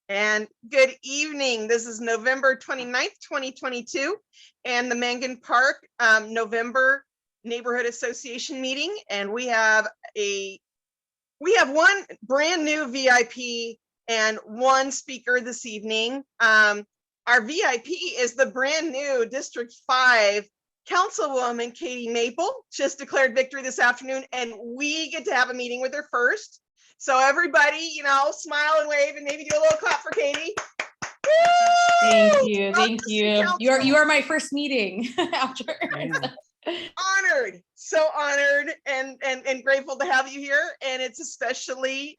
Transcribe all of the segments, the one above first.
And good evening. This is November 29th, 2022, and the Mangan Park November Neighborhood Association meeting. And we have one brand new VIP and one speaker this evening. Our VIP is the brand new District 5 Councilwoman Caity Maple, just declared victory this afternoon, and we get to have a meeting with her first. So everybody, smile and wave and maybe do a little clap for Caity. Thank you, thank you. You are my first meeting after. Honored, so honored and grateful to have you here. And it's especially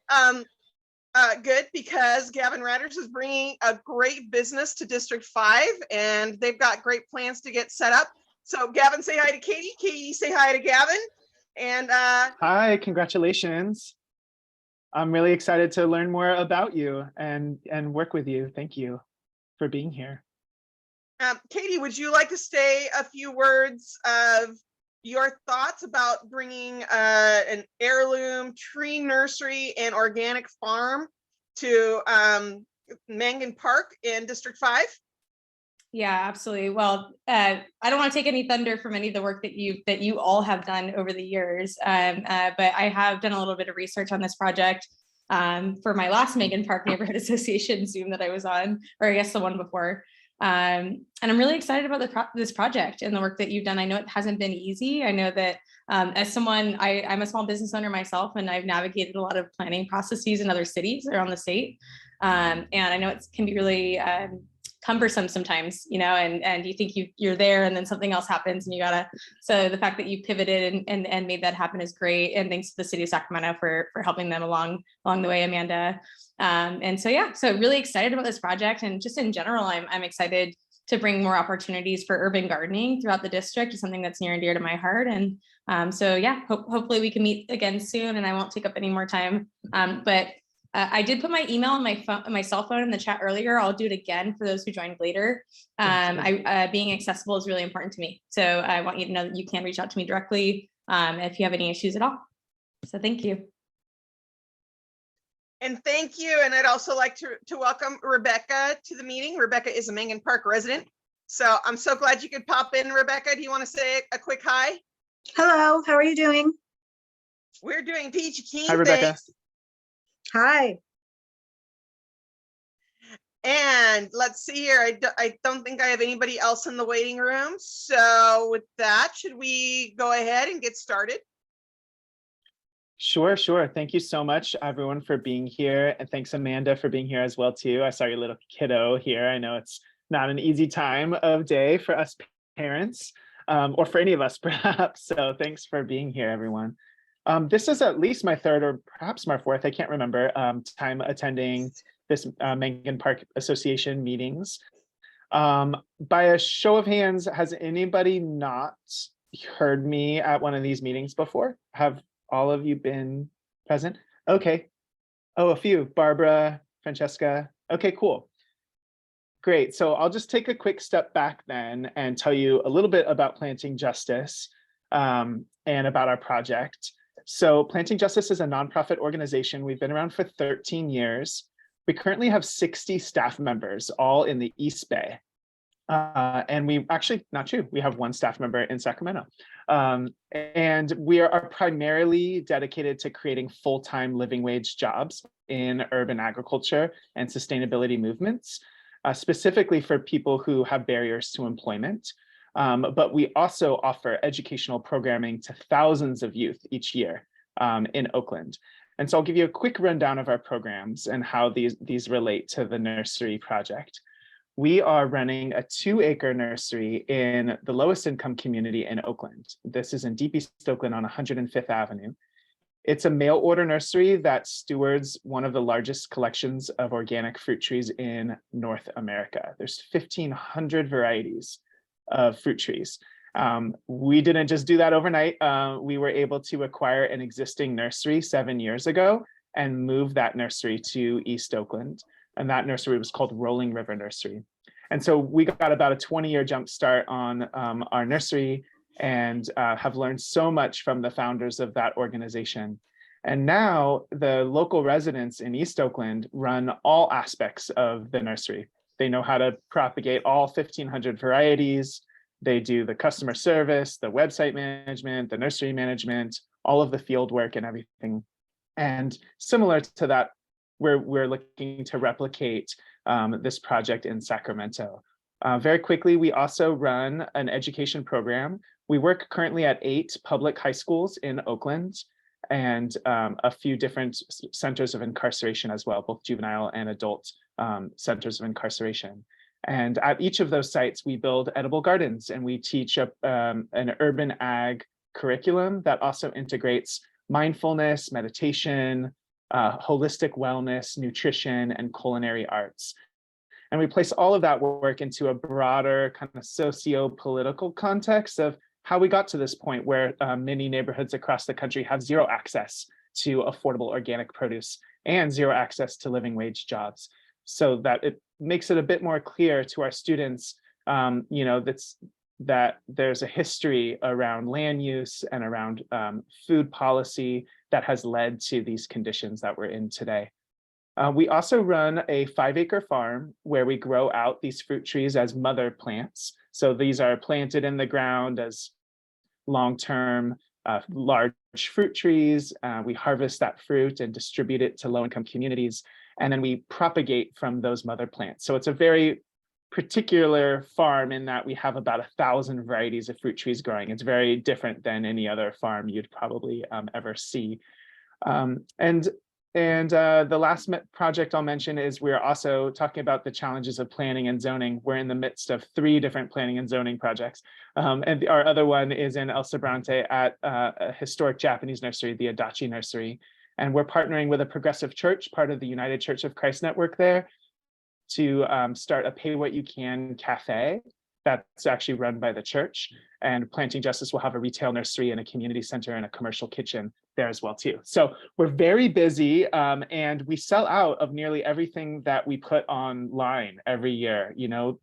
good because Gavin Raders is bringing a great business to District 5, and they've got great plans to get set up. So Gavin, say hi to Caity. Caity, say hi to Gavin. And hi, congratulations. I'm really excited to learn more about you and work with you. Thank you for being here. Caity, would you like to say a few words of your thoughts about bringing an heirloom tree nursery and organic farm to Mangan Park in District 5? Yeah, absolutely. Well, I don't want to take any thunder from any of the work that you all have done over the years, but I have done a little bit of research on this project for my last Mangan Park Neighborhood Association Zoom that I was on, or I guess the one before. And I'm really excited about this project and the work that you've done. I know it hasn't been easy. I know that as someone, I'm a small business owner myself, and I've navigated a lot of planning processes in other cities around the state. And I know it can be really cumbersome sometimes, and you think you're there and then something else happens and so the fact that you pivoted and made that happen is great. And thanks to the city of Sacramento for helping them along the way, Amanda. And so really excited about this project, and just in general, I'm excited to bring more opportunities for urban gardening throughout the district. Is something that's near and dear to my heart. And hopefully we can meet again soon, and I won't take up any more time. But I did put my email on my cell phone in the chat earlier. I'll do it again for those who joined later. Being accessible is really important to me. So I want you to know that you can reach out to me directly if you have any issues at all. So thank you. And thank you. And I'd also like to welcome Rebecca to the meeting. Rebecca is a Mangan Park resident. So I'm so glad you could pop in, Rebecca. Do you want to say a quick hi? Hello, how are you doing? We're doing peachy keen. Hi, Rebecca. Thanks. Hi. And let's see here. I don't think I have anybody else in the waiting room. So with that, should we go ahead and get started? Sure. Thank you so much, everyone, for being here. And thanks, Amanda, for being here as well, too. I saw your little kiddo here. I know it's not an easy time of day for us parents, or for any of us, perhaps. So thanks for being here, everyone. This is at least my third or perhaps my fourth, I can't remember, time attending this Mangan Park Association meetings. By a show of hands, has anybody not heard me at one of these meetings before? Have all of you been present? Okay. Oh, a few. Barbara, Francesca. Okay, cool. Great. So I'll just take a quick step back then and tell you a little bit about Planting Justice and about our project. So Planting Justice is a nonprofit organization. We've been around for 13 years. We currently have 60 staff members, all in the East Bay. And we actually, not true, we have one staff member in Sacramento. And we are primarily dedicated to creating full-time living wage jobs in urban agriculture and sustainability movements, specifically for people who have barriers to employment. But we also offer educational programming to thousands of youth each year in Oakland. And so I'll give you a quick rundown of our programs and how these relate to the nursery project. We are running a 2-acre nursery in the lowest income community in Oakland. This is in Deep East Oakland on 105th Avenue. It's a mail order nursery that stewards one of the largest collections of organic fruit trees in North America. There's 1,500 varieties of fruit trees. We didn't just do that overnight. We were able to acquire an existing nursery 7 years ago and move that nursery to East Oakland. And that nursery was called Rolling River Nursery. And so we got about a 20-year jump start on our nursery and have learned so much from the founders of that organization. And now the local residents in East Oakland run all aspects of the nursery. They know how to propagate all 1,500 varieties. They do the customer service, the website management, the nursery management, all of the field work and everything. And similar to that, we're looking to replicate this project in Sacramento. Very quickly, we also run an education program. We work currently at 8 public high schools in Oakland and a few different centers of incarceration as well, both juvenile and adult centers of incarceration. And at each of those sites, we build edible gardens and we teach an urban ag curriculum that also integrates mindfulness, meditation, holistic wellness, nutrition, and culinary arts. And we place all of that work into a broader kind of socio-political context of how we got to this point where many neighborhoods across the country have zero access to affordable organic produce and zero access to living wage jobs. So that it makes it a bit more clear to our students, that there's a history around land use and around food policy that has led to these conditions that we're in today. We also run a 5-acre farm where we grow out these fruit trees as mother plants. So these are planted in the ground as long-term large fruit trees. We harvest that fruit and distribute it to low-income communities. And then we propagate from those mother plants. So it's a very particular farm in that we have about 1,000 varieties of fruit trees growing. It's very different than any other farm you'd probably ever see. The last project I'll mention is we're also talking about the challenges of planning and zoning. We're in the midst of 3 different planning and zoning projects. And our other one is in El Sobrante at a historic Japanese nursery, the Adachi Nursery. And we're partnering with a progressive church, part of the United Church of Christ network there, to start a pay what you can cafe that's actually run by the church. And Planting Justice will have a retail nursery and a community center and a commercial kitchen there as well too. So we're very busy and we sell out of nearly everything that we put online every year. You know,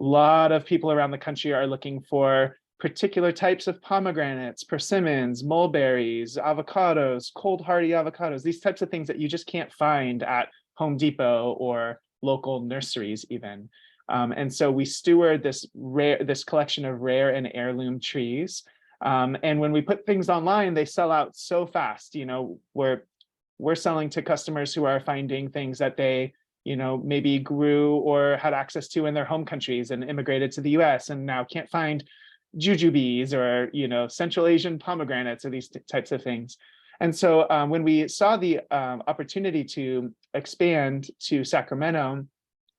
a lot of people around the country are looking for particular types of pomegranates, persimmons, mulberries, avocados, cold hardy avocados, these types of things that you just can't find at Home Depot or local nurseries even. And so we steward this collection of rare and heirloom trees. And when we put things online, they sell out so fast. You know, we're selling to customers who are finding things that they, you know, maybe grew or had access to in their home countries and immigrated to the US and now can't find jujubes or, you know, Central Asian pomegranates or these types of things. And so when we saw the opportunity to expand to Sacramento,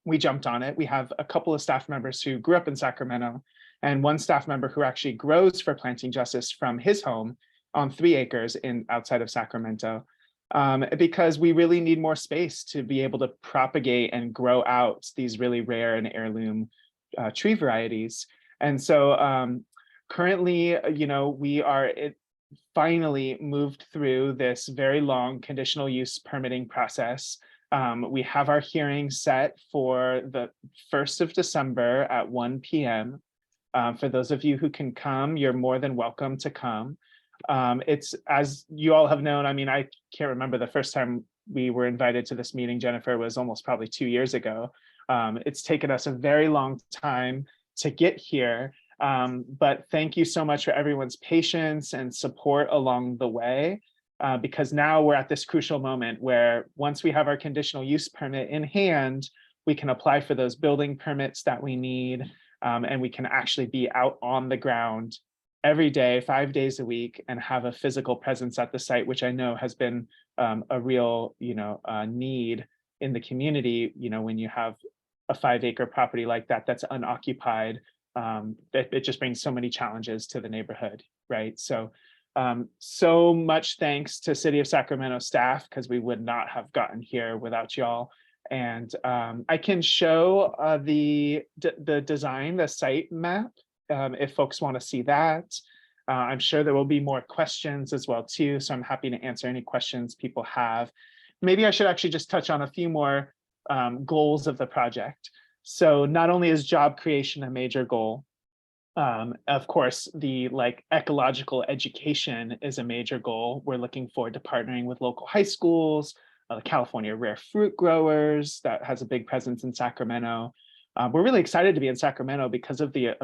we jumped on it. We have a couple of staff members who grew up in Sacramento and one staff member who actually grows for Planting Justice from his home on 3 acres outside of Sacramento, because we really need more space to be able to propagate and grow out these really rare and heirloom tree varieties. And so currently, you know, we are finally moved through this very long conditional use permitting process. We have our hearing set for the 1st of December at 1 p.m. For those of you who can come, you're more than welcome to come. It's, as you all have known, I mean, I can't remember the first time we were invited to this meeting, Jennifer, was almost probably 2 years ago. It's taken us a very long time to get here. But thank you so much for everyone's patience and support along the way. Because now we're at this crucial moment where once we have our conditional use permit in hand, we can apply for those building permits that we need, and we can actually be out on the ground every day, 5 days a week, and have a physical presence at the site, which I know has been a real, need in the community. You know, when you have a 5-acre property like that that's unoccupied, it just brings so many challenges to the neighborhood, right? So much thanks to City of Sacramento staff, because we would not have gotten here without y'all. And I can show the design, the site map, if folks want to see that. I'm sure there will be more questions as well too, so I'm happy to answer any questions people have. Maybe I should actually just touch on a few more goals of the project. So not only is job creation a major goal, Of course, the like ecological education is a major goal. We're looking forward to partnering with local high schools, the California Rare Fruit Growers that has a big presence in Sacramento. We're really excited to be in Sacramento because of the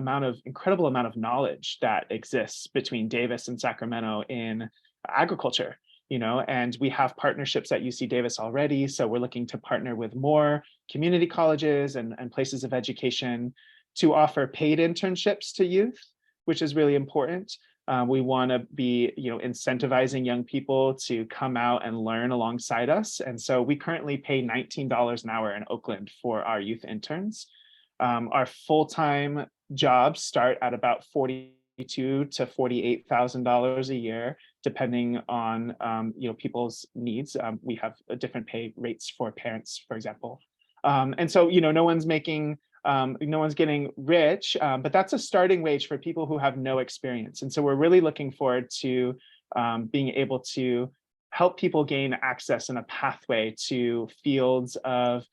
incredible amount of knowledge that exists between Davis and Sacramento in agriculture, and we have partnerships at UC Davis already. So we're looking to partner with more community colleges and places of education to offer paid internships to youth, which is really important. We want to be, incentivizing young people to come out and learn alongside us. And so we currently pay $19 an hour in Oakland for our youth interns. Our full-time jobs start at about $42,000 to $48,000 a year, depending on people's needs. We have different pay rates for parents, for example. And so no one's getting rich, but that's a starting wage for people who have no experience. And so we're really looking forward to being able to help people gain access and a pathway to fields of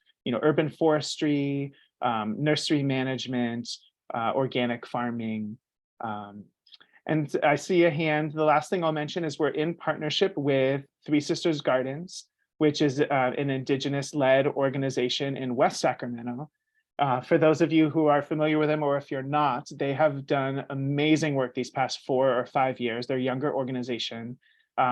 urban forestry, nursery management, organic farming. And I see a hand. The last thing I'll mention is we're in partnership with Three Sisters Gardens, which is an Indigenous-led organization in West Sacramento. For those of you who are familiar with them, or if you're not, they have done amazing work these past 4 or 5 years. They're a younger organization.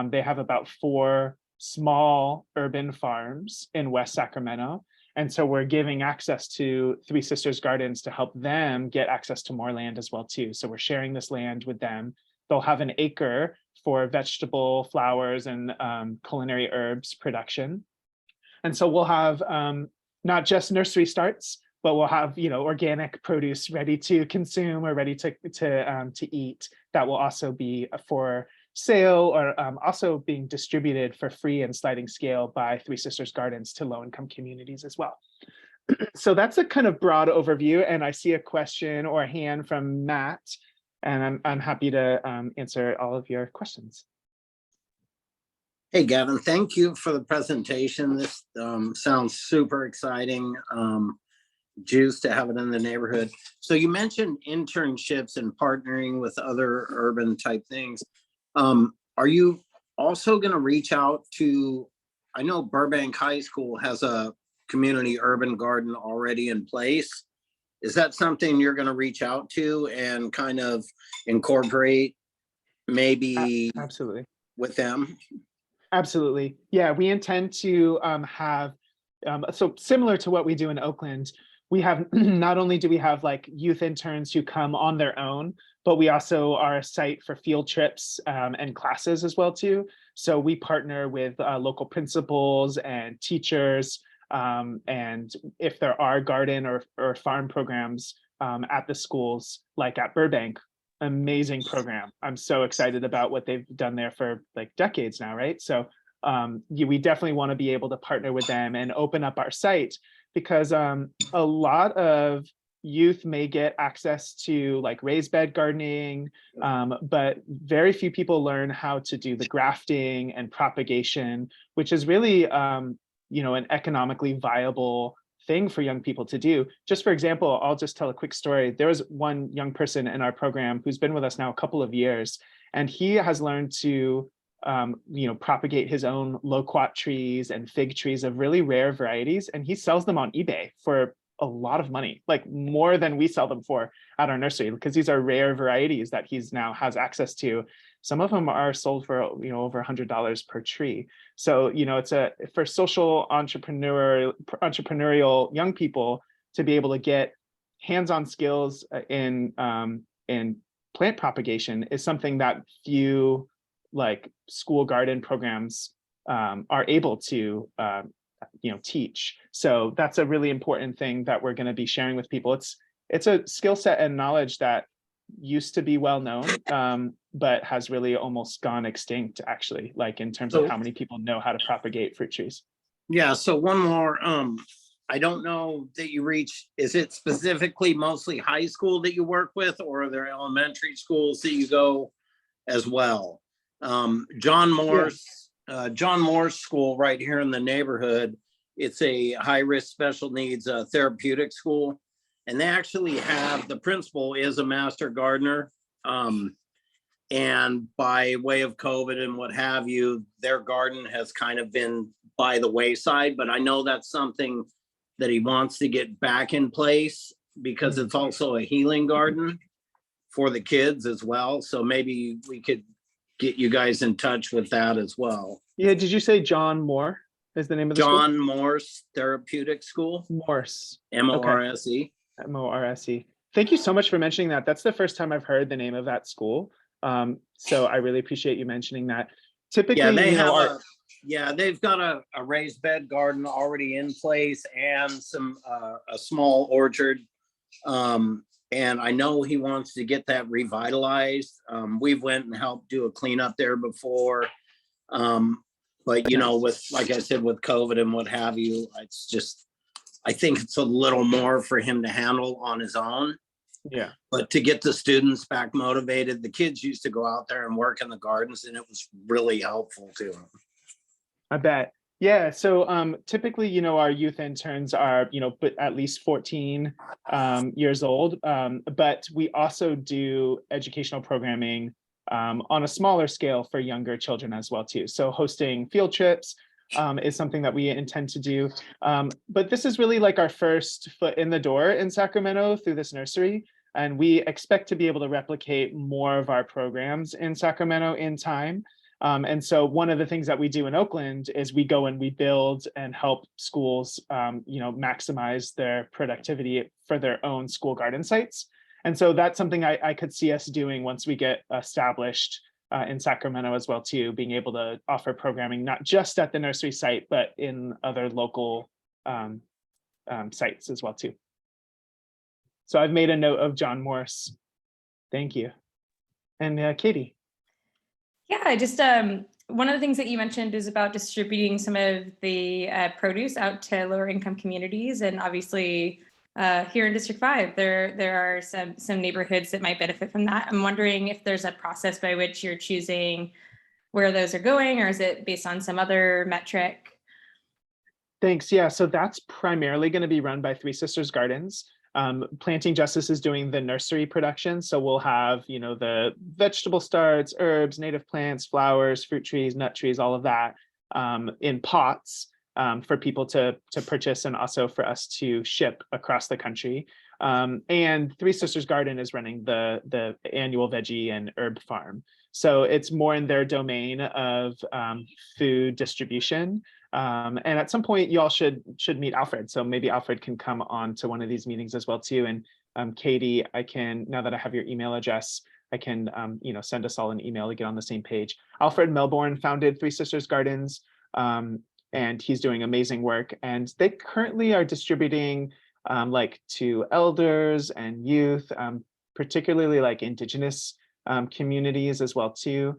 They have about 4 small urban farms in West Sacramento. And so we're giving access to Three Sisters Gardens to help them get access to more land as well too. So we're sharing this land with them. They'll have an acre for vegetable, flowers, and culinary herbs production. And so we'll have not just nursery starts, but we'll have organic produce ready to consume or ready to eat that will also be for sale or also being distributed for free and sliding scale by Three Sisters Gardens to low-income communities as well. So that's a kind of broad overview, and I see a question or a hand from Matt, and I'm happy to answer all of your questions. Hey, Gavin, thank you for the presentation. This sounds super exciting. Juice to have it in the neighborhood. So you mentioned internships and partnering with other urban type things. Are you also going to reach out to, I know Burbank High School has a community urban garden already in place. Is that something you're going to reach out to and kind of incorporate maybe Absolutely with them? Absolutely. Yeah, we intend to have, so similar to what we do in Oakland, we have, not only do we have like youth interns who come on their own, but we also are a site for field trips and classes as well too. So we partner with local principals and teachers. And if there are garden or farm programs at the schools, like at Burbank, amazing program. I'm so excited about what they've done there for like decades now, right? So we definitely want to be able to partner with them and open up our site, because a lot of youth may get access to like raised bed gardening, but very few people learn how to do the grafting and propagation, which is really an economically viable thing for young people to do. Just for example, I'll just tell a quick story. There was one young person in our program who's been with us now a couple of years, and he has learned to propagate his own loquat trees and fig trees of really rare varieties, and he sells them on eBay for a lot of money, like more than we sell them for at our nursery, because these are rare varieties that he's now has access to. Some of them are sold for over $100 per tree. So it's for social entrepreneurial young people to be able to get hands-on skills in plant propagation is something that few like school garden programs are able to teach. So that's a really important thing that we're going to be sharing with people. It's a skill set and knowledge that used to be well known, but has really almost gone extinct, actually, like in terms of how many people know how to propagate fruit trees. Yeah, so one more, I don't know that you reach, is it specifically mostly high school that you work with, or are there elementary schools that you go as well? John Morse School right here in the neighborhood, it's a high-risk special needs therapeutic school. And they actually have, the principal is a master gardener. And by way of COVID and what have you, their garden has kind of been by the wayside, but I know that's something that he wants to get back in place because it's also a healing garden for the kids as well. So maybe we could get you guys in touch with that as well. Yeah, did you say John Moore is the name of the school? John Morse Therapeutic School, Morse. Morse. Morse. Thank you so much for mentioning that. That's the first time I've heard the name of that school. So I really appreciate you mentioning that. Typically, Yeah, they you know, have they've got a raised bed garden already in place and some a small orchard. And I know he wants to get that revitalized. We've went and helped do a cleanup there before. But you know, with, like I said, with COVID and what have you, it's just, I think it's a little more for him to handle on his own. yeah. But to get the students back motivated, the kids used to go out there and work in the gardens, and it was really helpful to them. I bet. Yeah. So typically, you know, our youth interns are, you know, but at least 14 years old. But we also do educational programming on a smaller scale for younger children as well too. So hosting field trips is something that we intend to do. But this is really like our first foot in the door in Sacramento through this nursery. And we expect to be able to replicate more of our programs in Sacramento in time. And so one of the things that we do in Oakland is we go and we build and help schools, you know, maximize their productivity for their own school garden sites. And so that's something I could see us doing once we get established in Sacramento as well too, being able to offer programming, not just at the nursery site, but in other local sites as well too. So I've made a note of John Morse. Thank you. And Caity. Yeah, just one of the things that you mentioned is about distributing some of the produce out to lower income communities. And obviously here in District 5, there are some neighborhoods that might benefit from that. I'm wondering if there's a process by which you're choosing where those are going, or is it based on some other metric? Thanks. Yeah, so that's primarily going to be run by Three Sisters Gardens. Planting Justice is doing the nursery production. So we'll have, you know, the vegetable starts, herbs, native plants, flowers, fruit trees, nut trees, all of that in pots for people to purchase and also for us to ship across the country. And Three Sisters Garden is running the annual veggie and herb farm. So it's more in their domain of food distribution. And at some point you all should meet Alfred. So maybe Alfred can come on to one of these meetings as well too. And Caity, I can, now that I have your email address, I can, you know, send us all an email to get on the same page. Alfred Melbourne founded Three Sisters Gardens, and he's doing amazing work. And they currently are distributing like to elders and youth, particularly like Indigenous communities as well too.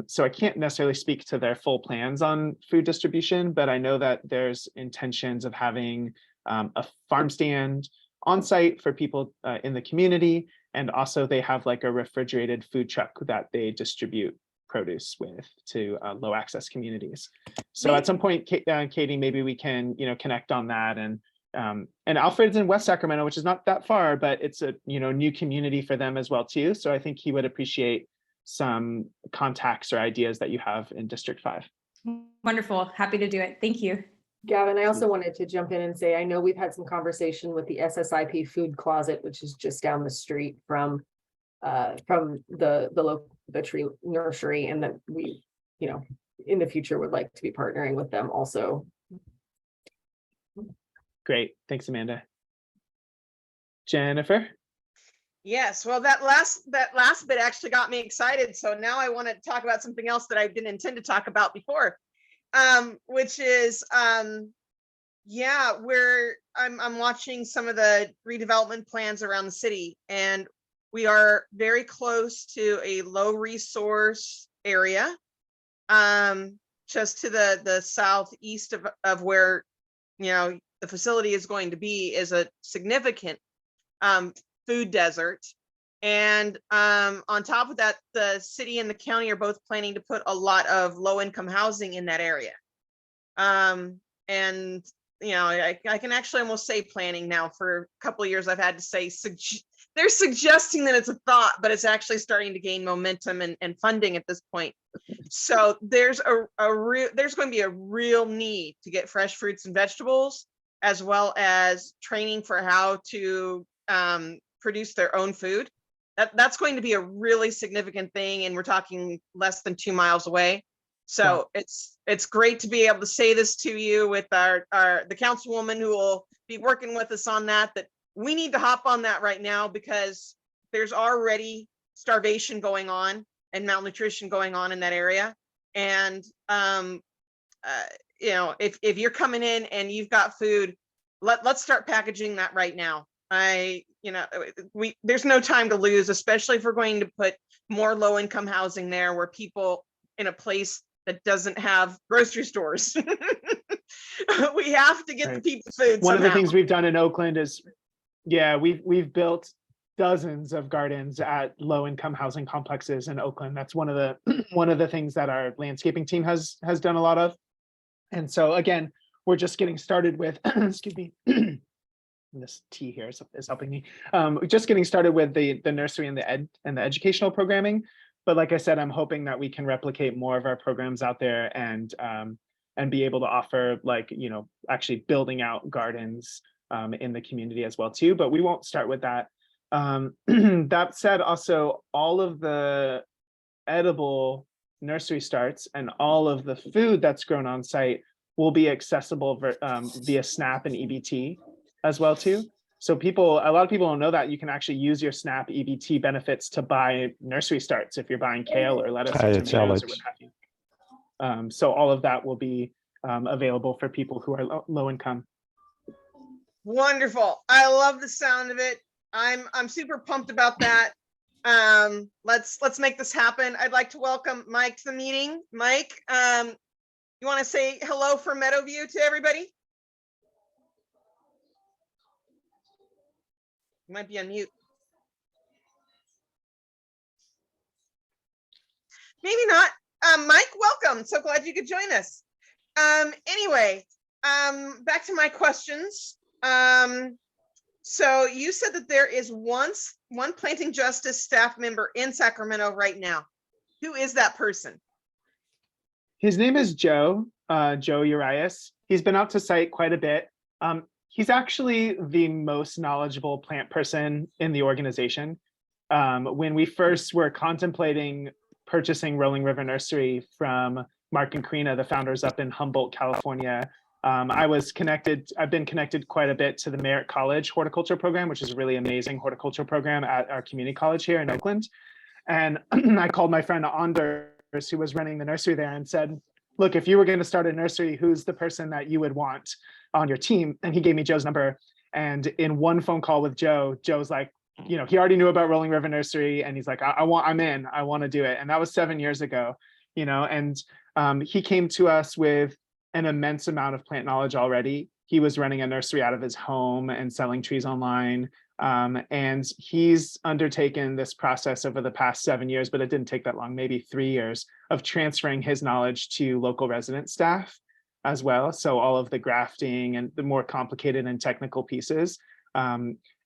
So I can't necessarily speak to their full plans on food distribution, but I know that there's intentions of having a farm stand on site for people in the community. And also they have like a refrigerated food truck that they distribute produce with to low access communities. So at some point, Caity, maybe we can, you know, connect on that. And Alfred's in West Sacramento, which is not that far, but it's a, you know, new community for them as well too. So I think he would appreciate some contacts or ideas that you have in District 5. Wonderful. Happy to do it. Thank you. Gavin, I also wanted to jump in and say, I know we've had some conversation with the SSIP Food Closet, which is just down the street from the tree nursery, and that we, you know, in the future would like to be partnering with them also. Great. Thanks, Amanda. Jennifer? Yes, well, that last bit actually got me excited. So now I want to talk about something else that I didn't intend to talk about before, which is, yeah, I'm watching some of the redevelopment plans around the city, and we are very close to a low resource area, just to the southeast of where, you know, the facility is going to be is a significant food desert. And on top of that, the city and the county are both planning to put a lot of low income housing in that area. And I can actually almost say planning now. For a couple of years, I've had to say, they're suggesting that it's a thought, but it's actually starting to gain momentum and funding at this point. So there's there's going to be a real need to get fresh fruits and vegetables, as well as training for how to produce their own food. That's going to be a really significant thing, and we're talking less than 2 miles away. So it's great to be able to say this to you with the councilwoman who will be working with us on that we need to hop on that right now, because there's already starvation going on and malnutrition going on in that area. And if you're coming in and you've got food, let's start packaging that right now. There's no time to lose, especially if we're going to put more low-income housing there, where people in a place that doesn't have grocery stores. We have to get the people food. One somehow. of the things we've done in Oakland is, we've built dozens of gardens at low-income housing complexes in Oakland. That's one of the things that our landscaping team has done a lot of. And so again, we're just getting started with, excuse me, this tea here is helping me. Just getting started with the nursery and the educational programming. But like I said, I'm hoping that we can replicate more of our programs out there and be able to offer, actually building out gardens in the community as well too. But we won't start with that. That said, also all of the edible nursery starts and all of the food that's grown on site will be accessible via SNAP and EBT as well too. So a lot of people don't know that you can actually use your SNAP EBT benefits to buy nursery starts if you're buying kale or lettuce or tomatoes or what have you. So all of that will be available for people who are low income. Wonderful. I love the sound of it. I'm super pumped about that. Let's make this happen. I'd like to welcome Mike to the meeting. Mike, you want to say hello from Meadowview to everybody? You might be on mute. Maybe not. Mike, welcome. So glad you could join us. Anyway, back to my questions. So you said that there is one Planting Justice staff member in Sacramento right now. Who is that person? His name is Joe Urias. He's been out to site quite a bit. He's actually the most knowledgeable plant person in the organization. When we first were contemplating purchasing Rolling River Nursery from Mark and Karina, the founders up in Humboldt, California, I've been connected quite a bit to the Merritt College horticulture program, which is a really amazing horticulture program at our community college here in Oakland. And I called my friend Anders, who was running the nursery there, and said, look, if you were going to start a nursery, who's the person that you would want on your team? And he gave me Joe's number. And in one phone call with Joe's like, he already knew about Rolling River Nursery, and he's like, I'm in, I want to do it. And that was 7 years ago, and he came to us with an immense amount of plant knowledge already. He was running a nursery out of his home and selling trees online. And he's undertaken this process over the past 7 years, but it didn't take that long, maybe 3 years, of transferring his knowledge to local resident staff as well. So all of the grafting and the more complicated and technical pieces.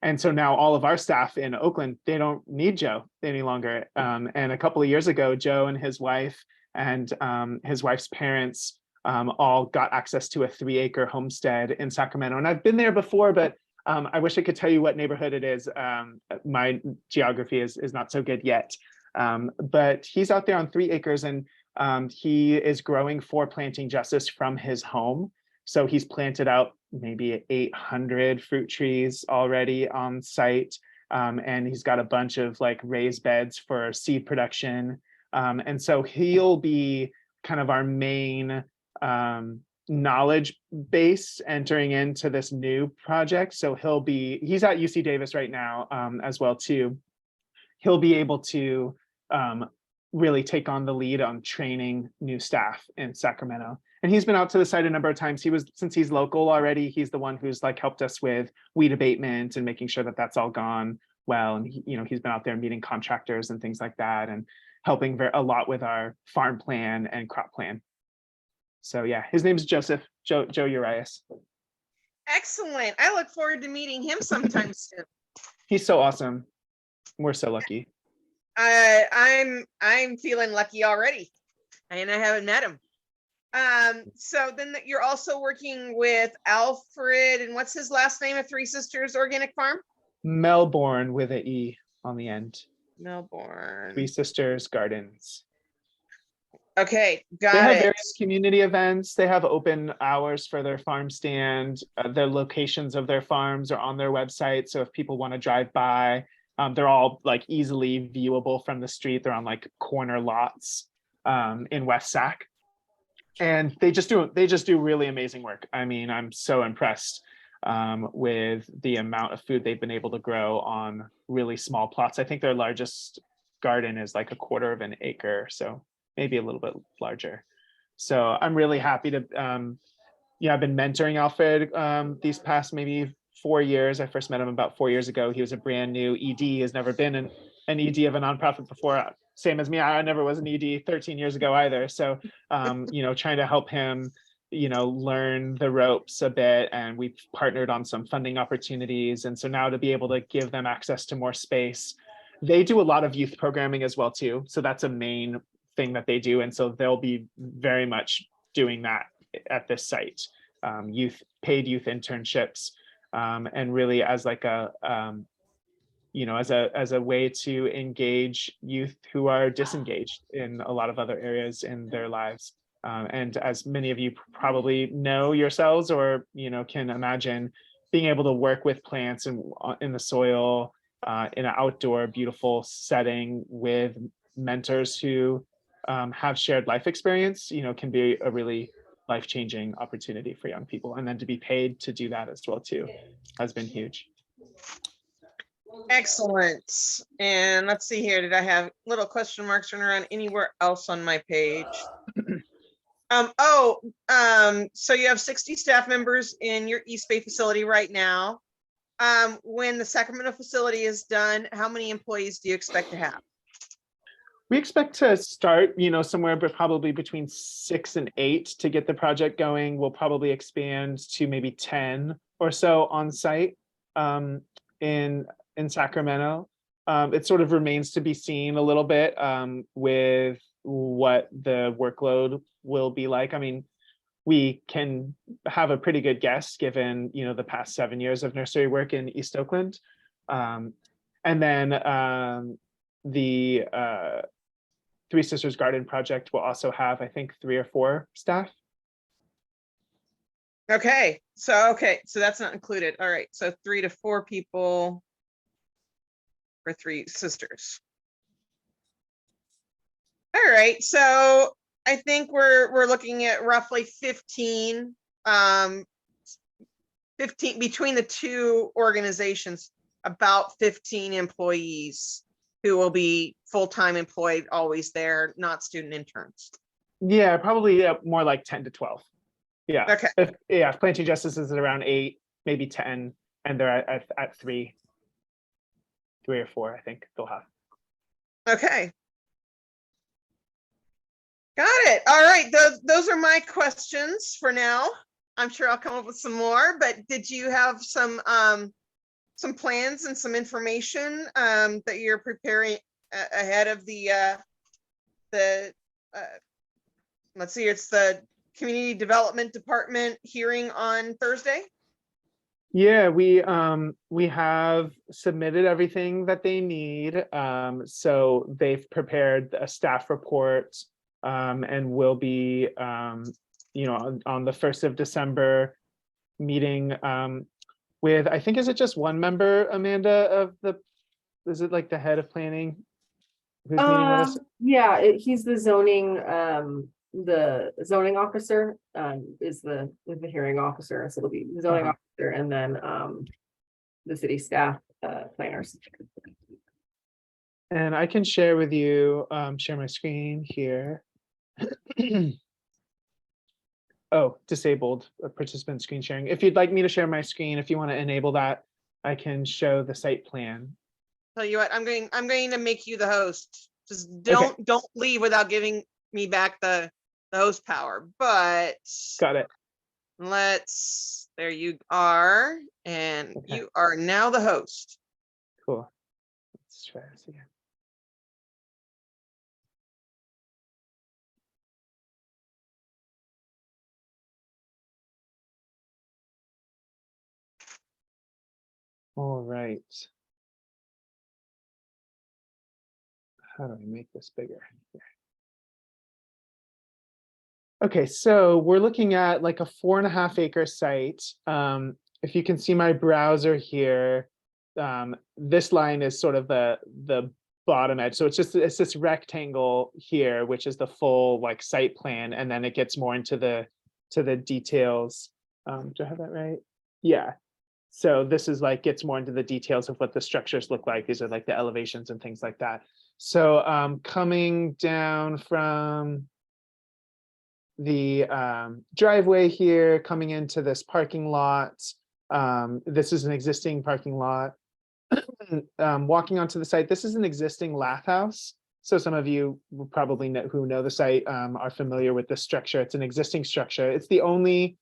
And so now all of our staff in Oakland, they don't need Joe any longer. And a couple of years ago, Joe and his wife and his wife's parents all got access to a 3-acre homestead in Sacramento. And I've been there before, but I wish I could tell you what neighborhood it is. My geography is not so good yet. But he's out there on 3 acres, and he is growing for Planting Justice from his home. So he's planted out maybe 800 fruit trees already on site. And he's got a bunch of raised beds for seed production. And so he'll be kind of our main knowledge base entering into this new project. So he's at UC Davis right now as well too. He'll be able to really take on the lead on training new staff in Sacramento. And he's been out to the site a number of times. Since he's local already, he's the one who's helped us with weed abatement and making sure that that's all gone well. And he's been out there meeting contractors and things like that, and helping a lot with our farm plan and crop plan. So yeah, his name is Joe Urias. Excellent. I look forward to meeting him sometime soon. He's so awesome. We're so lucky. I'm feeling lucky already, and I haven't met him. So then you're also working with Alfred, and what's his last name of Three Sisters Organic Farm? Melbourne with an E on the end. Melbourne. Three Sisters Gardens. Okay, They got have it. various community events. They have open hours for their farm stand. The locations of their farms are on their website. So if people want to drive by, they're all like easily viewable from the street. They're on like corner lots in West Sac. And they just do really amazing work. I mean, I'm so impressed with the amount of food they've been able to grow on really small plots. I think their largest garden is like 1/4 of an acre. So maybe a little bit larger. So I'm really happy to, I've been mentoring Alfred these past maybe 4 years. I first met him about 4 years ago. He was a brand new ED, has never been an ED of a nonprofit before. Same as me, I never was an ED 13 years ago either. So, trying to help him, learn the ropes a bit. And we've partnered on some funding opportunities. And so now to be able to give them access to more space, they do a lot of youth programming as well too. So that's a main thing that they do. And so they'll be very much doing that at this site, paid youth internships, and really as like a, as a way to engage youth who are disengaged in a lot of other areas in their lives. And as many of you probably know yourselves, or, can imagine, being able to work with plants and in the soil, in an outdoor, beautiful setting with mentors who have shared life experience, can be a really life-changing opportunity for young people. And then to be paid to do that as well too has been huge. Excellent. And let's see here. Did I have little question marks running around anywhere else on my page? So you have 60 staff members in your East Bay facility right now. When the Sacramento facility is done, how many employees do you expect to have? We expect to start, somewhere but probably between 6 and 8 to get the project going. We'll probably expand to maybe 10 or so on site in Sacramento. It sort of remains to be seen a little bit with what the workload will be like. I mean, we can have a pretty good guess given, the past 7 years of nursery work in East Oakland. And then the Three Sisters Garden Project will also have, I think, 3 or 4 staff. Okay, so that's not included. All right, so 3 to 4 people for Three Sisters. All right, so I think we're looking at roughly 15 between the two organizations, about 15 employees who will be full-time employed, always there, not student interns. Yeah, probably more like 10 to 12. Yeah. Okay. If Planting Justice is at around 8, maybe 10, and they're at 3 or 4, I think they'll have. Okay. Got it. All right. Those are my questions for now. I'm sure I'll come up with some more, but did you have some plans and some information that you're preparing ahead of the let's see, it's the Community Development Department hearing on Thursday? Yeah, we have submitted everything that they need. So they've prepared a staff report and will be, on the 1st of December meeting with, I think, is it just one member, Amanda, is it like the head of planning? Who's meeting with us? Yeah, he's the zoning officer, is the hearing officer. So it'll be the zoning officer and then the city staff planners. And I can share with you, share my screen here. Oh, disabled participant screen sharing. If you'd like me to share my screen, if you want to enable that, I can show the site plan. Tell you what, I'm going to make you the host. Just don't leave without giving me back the host power. But got it. There you are. And Okay. you are now the host. Cool. Let's try this again. All right. How do I make this bigger? Here. Okay, so we're looking at like a 4.5 acre site. If you can see my browser here, this line is sort of the bottom edge. So it's this rectangle here, which is the full like site plan, and then it gets more into the details. Do I have that right? Yeah. So this is like gets more into the details of what the structures look like. These are like the elevations and things like that. So coming down from the driveway here, coming into this parking lot. This is an existing parking lot. Walking onto the site, this is an existing lath house. So some of you will probably know, who know the site are familiar with this structure. It's an existing structure. It's the only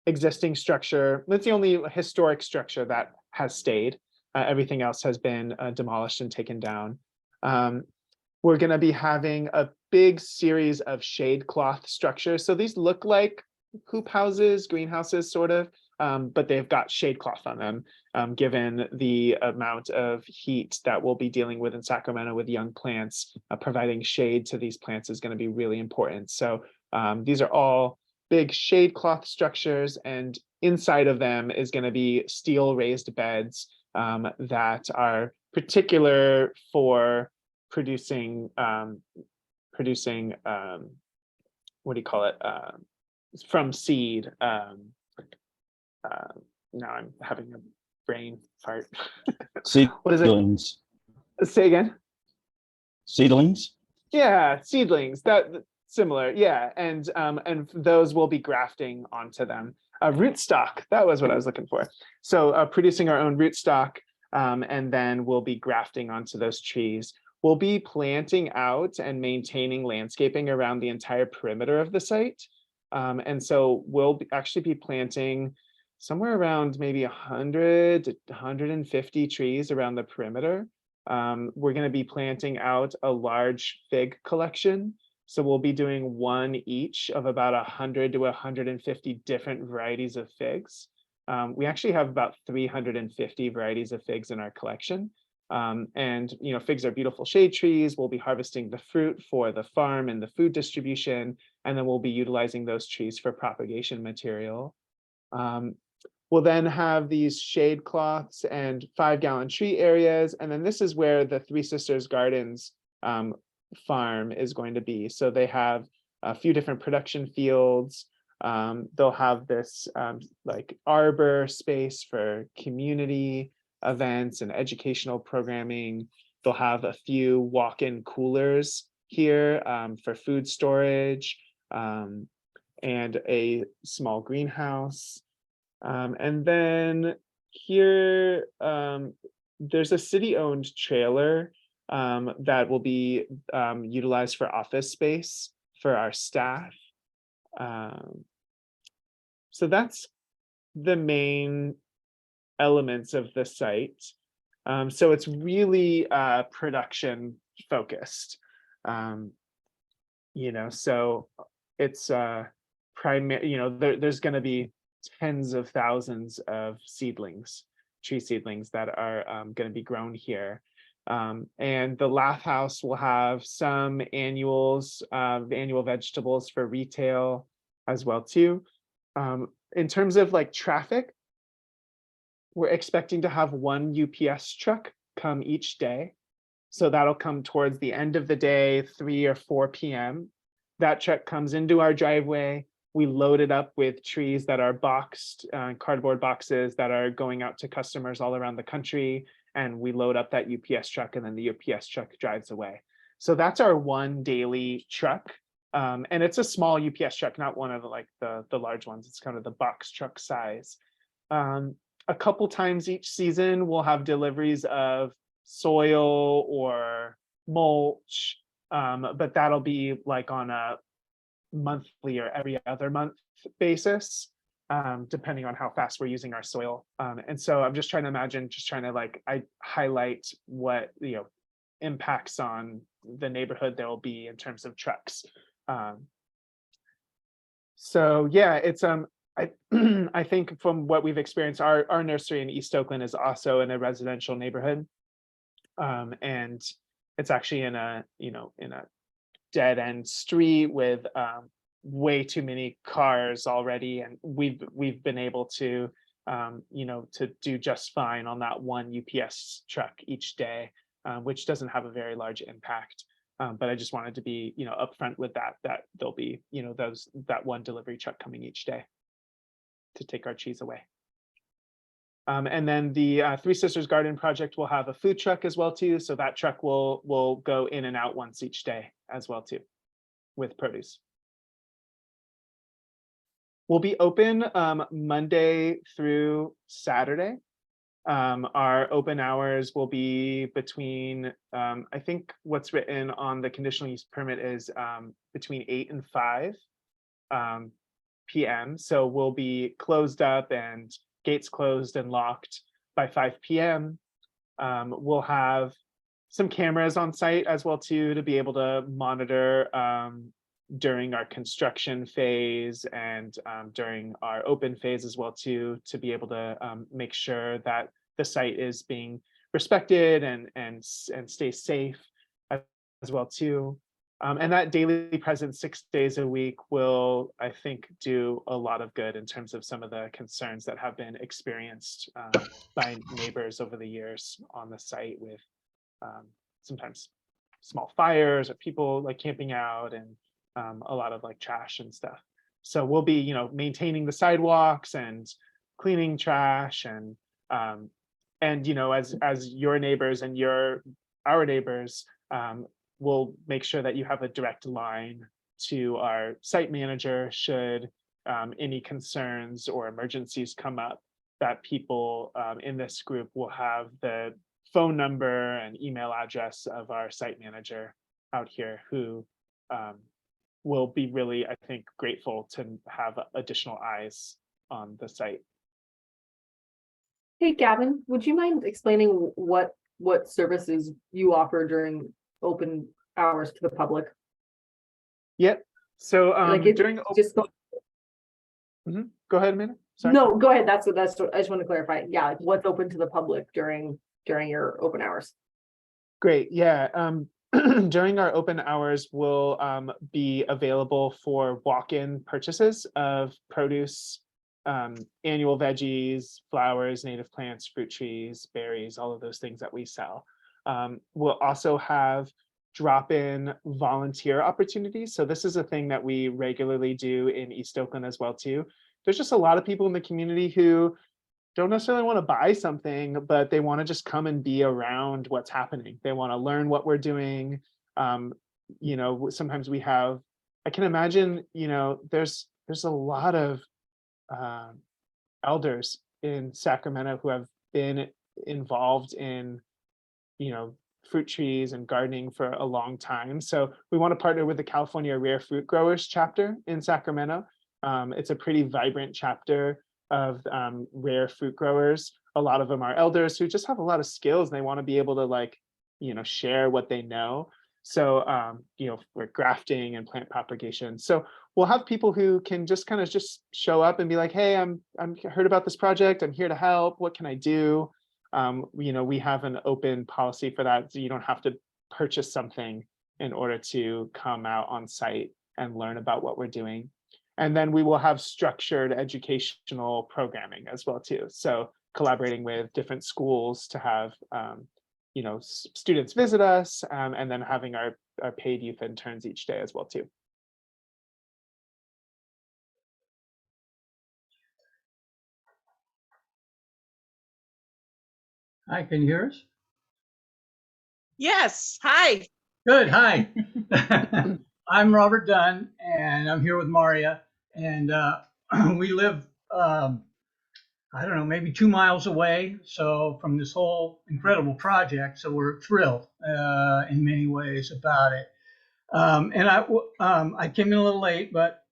existing structure. It's the only historic structure that has stayed. Everything else has been demolished and taken down. We're going to be having a big series of shade cloth structures. So these look like hoop houses, greenhouses, sort of, but they've got shade cloth on them, given the amount of heat that we'll be dealing with in Sacramento with young plants. Providing shade to these plants is going to be really important. So these are all big shade cloth structures, and inside of them is going to be steel raised beds that are particular for producing what do you call it, from seed. Now I'm having a brain fart. What is it? Seedlings. Say again. Seedlings. Yeah, seedlings. That similar. Yeah, and those will be grafting onto them. Rootstock. That was what I was looking for. So producing our own rootstock, and then we'll be grafting onto those trees. We'll be planting out and maintaining landscaping around the entire perimeter of the site. And so we'll actually be planting somewhere around maybe 100 to 150 trees around the perimeter. We're going to be planting out a large fig collection. So we'll be doing one each of about 100 to 150 different varieties of figs. We actually have about 350 varieties of figs in our collection. And figs are beautiful shade trees. We'll be harvesting the fruit for the farm and the food distribution, and then we'll be utilizing those trees for propagation material. We'll then have these shade cloths and 5-gallon tree areas, and then this is where the Three Sisters Gardens farm is going to be. So they have a few different production fields. They'll have this like arbor space for community events and educational programming. They'll have a few walk-in coolers here for food storage, and a small greenhouse. And then here, there's a city-owned trailer that will be utilized for office space for our staff. So that's the main elements of the site. So it's really production focused. So it's primary, there's going to be tens of thousands of tree seedlings that are going to be grown here. And the lath house will have some annual vegetables for retail as well too. In terms of like traffic, we're expecting to have one UPS truck come each day. So that'll come towards the end of the day, 3 or 4 p.m. That truck comes into our driveway. We load it up with trees that are boxed, cardboard boxes that are going out to customers all around the country. And we load up that UPS truck, and then the UPS truck drives away. So that's our one daily truck. And it's a small UPS truck, not one of the large ones. It's kind of the box truck size. A couple times each season, we'll have deliveries of soil or mulch, but that'll be like on a monthly or every other month basis. depending on how fast we're using our soil. And so I'm just trying to imagine, I highlight what, impacts on the neighborhood there will be in terms of trucks. So yeah, it's I I think from what we've experienced, our nursery in East Oakland is also in a residential neighborhood. And it's actually in a dead end street with way too many cars already, and we've been able to to do just fine on that one UPS truck each day, which doesn't have a very large impact. But I just wanted to be upfront with that there'll be that one delivery truck coming each day to take our cheese away. And then the Three Sisters Garden Project will have a food truck as well too. So that truck will go in and out once each day as well too, with produce. We'll be open Monday through Saturday. Our open hours will be between, I think what's written on the conditional use permit is between 8 and 5 p.m. So we'll be closed up and gates closed and locked by 5 p.m. We'll have some cameras on site as well too, to be able to monitor during our construction phase and during our open phase as well too, to be able to make sure that the site is being respected and stays safe as well too. And that daily presence 6 days a week will, I think, do a lot of good in terms of some of the concerns that have been experienced by neighbors over the years on the site, with sometimes small fires or people like camping out, and a lot of like trash and stuff. So we'll be, maintaining the sidewalks and cleaning trash, and as your neighbors and our neighbors, we'll make sure that you have a direct line to our site manager should any concerns or emergencies come up, that people in this group will have the phone number and email address of our site manager out here, who will be really, I think, grateful to have additional eyes on the site. Hey, Gavin, would you mind explaining what services you offer during open hours to the public? Yep. So during go ahead, Amanda. Sorry. No, go ahead. That's what I just want to clarify. Yeah, like what's open to the public during your open hours? Great. Yeah. During our open hours, we'll be available for walk-in purchases of produce, annual veggies, flowers, native plants, fruit trees, berries, all of those things that we sell. We'll also have drop-in volunteer opportunities. So this is a thing that we regularly do in East Oakland as well too. There's just a lot of people in the community who don't necessarily want to buy something, but they want to just come and be around what's happening. They want to learn what we're doing. Sometimes we have, I can imagine, there's a lot of elders in Sacramento who have been involved in, fruit trees and gardening for a long time. So we want to partner with the California Rare Fruit Growers chapter in Sacramento. It's a pretty vibrant chapter of rare fruit growers. A lot of them are elders who just have a lot of skills, and they want to be able to share what they know. So we're grafting and plant propagation. So we'll have people who can just kind of just show up and be like, hey, I'm heard about this project. I'm here to help. What can I do? We have an open policy for that. So you don't have to purchase something in order to come out on site and learn about what we're doing. And then we will have structured educational programming as well too. So collaborating with different schools to have students visit us, and then having our paid youth interns each day as well too. Hi, can you hear us? Yes. Hi. Good. Hi. I'm Robert Dunn, and I'm here with Maria, and we live, I don't know, maybe 2 miles away. So from this whole incredible project, so we're thrilled in many ways about it. And I came in a little late, but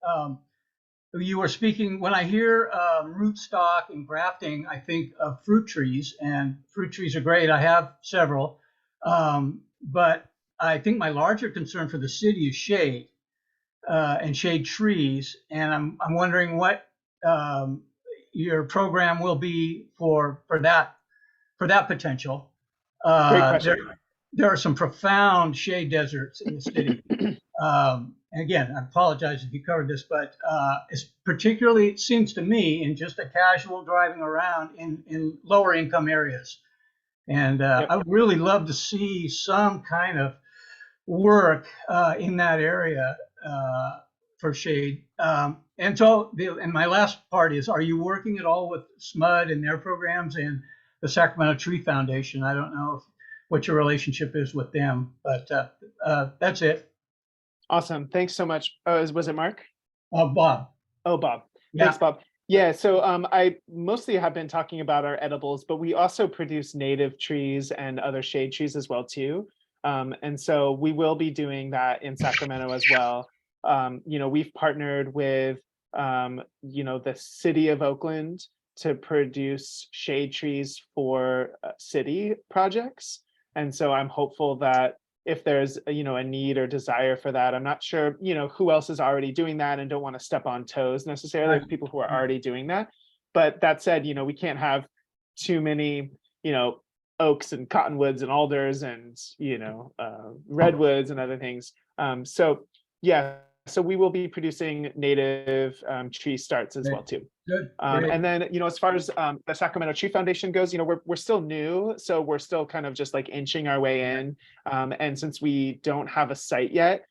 you were speaking, when I hear rootstock and grafting, I think of fruit trees, and fruit trees are great. I have several. But I think my larger concern for the city is shade and shade trees. And I'm wondering what your program will be for that potential. Great question. There are some profound shade deserts in the city. And again, I apologize if you covered this, but it's particularly, it seems to me, in just a casual driving around in lower income areas. And Yep. I would really love to see some kind of work in that area for shade. And my last part is, are you working at all with SMUD and their programs and the Sacramento Tree Foundation? I don't know what your relationship is with them, but that's it. Awesome. Thanks so much. Was it Mark? Bob. Oh, Bob. Yeah. Thanks, Bob. Yeah, so I mostly have been talking about our edibles, but we also produce native trees and other shade trees as well too. And so we will be doing that in Sacramento as well. We've partnered with, the city of Oakland to produce shade trees for city projects. And so I'm hopeful that if there's a need or desire for that, I'm not sure who else is already doing that, and don't want to step on toes necessarily of people who are already doing that. But that said, we can't have too many oaks and cottonwoods and alders and redwoods and other things. So we will be producing native tree starts as well too. Good. And then, as far as the Sacramento Tree Foundation goes, we're still new, so we're still kind of just like inching our way in. And since we don't have a site yet,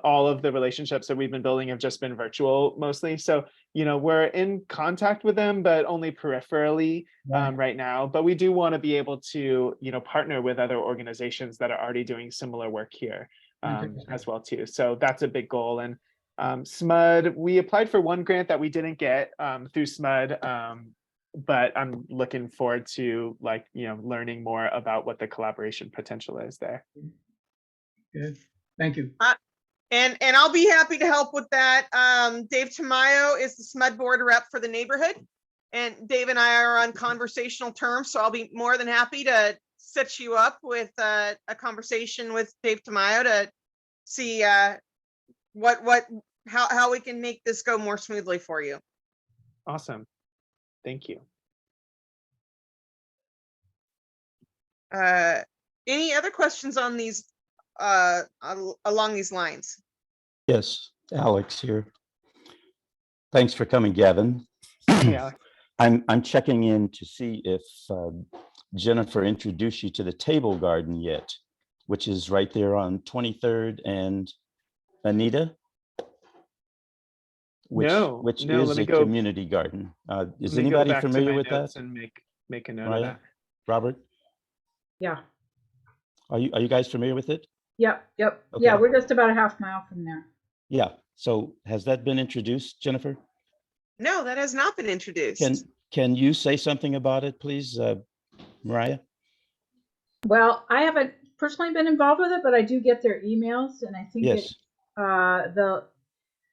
all of the relationships that we've been building have just been virtual mostly. So, we're in contact with them, but only peripherally right now. But we do want to be able to, partner with other organizations that are already doing similar work here as well too. So that's a big goal. And SMUD, we applied for one grant that we didn't get through SMUD, but I'm looking forward to learning more about what the collaboration potential is there. Good. Thank you. And I'll be happy to help with that. Dave Tamayo is the SMUD board rep for the neighborhood, and Dave and I are on conversational terms, so I'll be more than happy to set you up with a conversation with Dave Tamayo to see how we can make this go more smoothly for you. Awesome. Thank you. Any other questions on these along these lines? Yes, Alex here. Thanks for coming, Gavin. Hey, Alex. I'm checking in to see if Jennifer introduced you to the table garden yet, which is right there on 23rd and Anita. Which No, is let me a go. community garden. Is Let me go anybody back to familiar my with that? notes and make a note of Mariah? that. Robert, Yeah. are you guys familiar with it? Yep. Yeah, Okay. we're just about a half mile from there. Yeah. So has that been introduced, Jennifer? No, that has not been introduced. Can you say something about it, please, Mariah? Well, I haven't personally been involved with it, but I do get their emails, and I think Yes.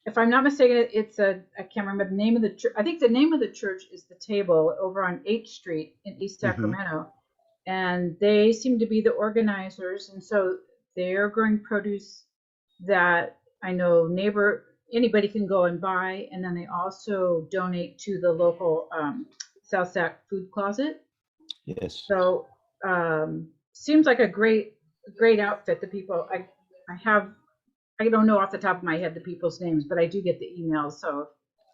if I'm not mistaken, I can't remember the name of the church. I think the name of the church is The Table over on 8th Street in East Sacramento. And they seem to be the organizers. And so they're growing produce that I know anybody can go and buy. And then they also donate to the local South Sac food closet. Yes. So seems like a great outfit. The people I don't know off the top of my head the people's names, but I do get the emails. So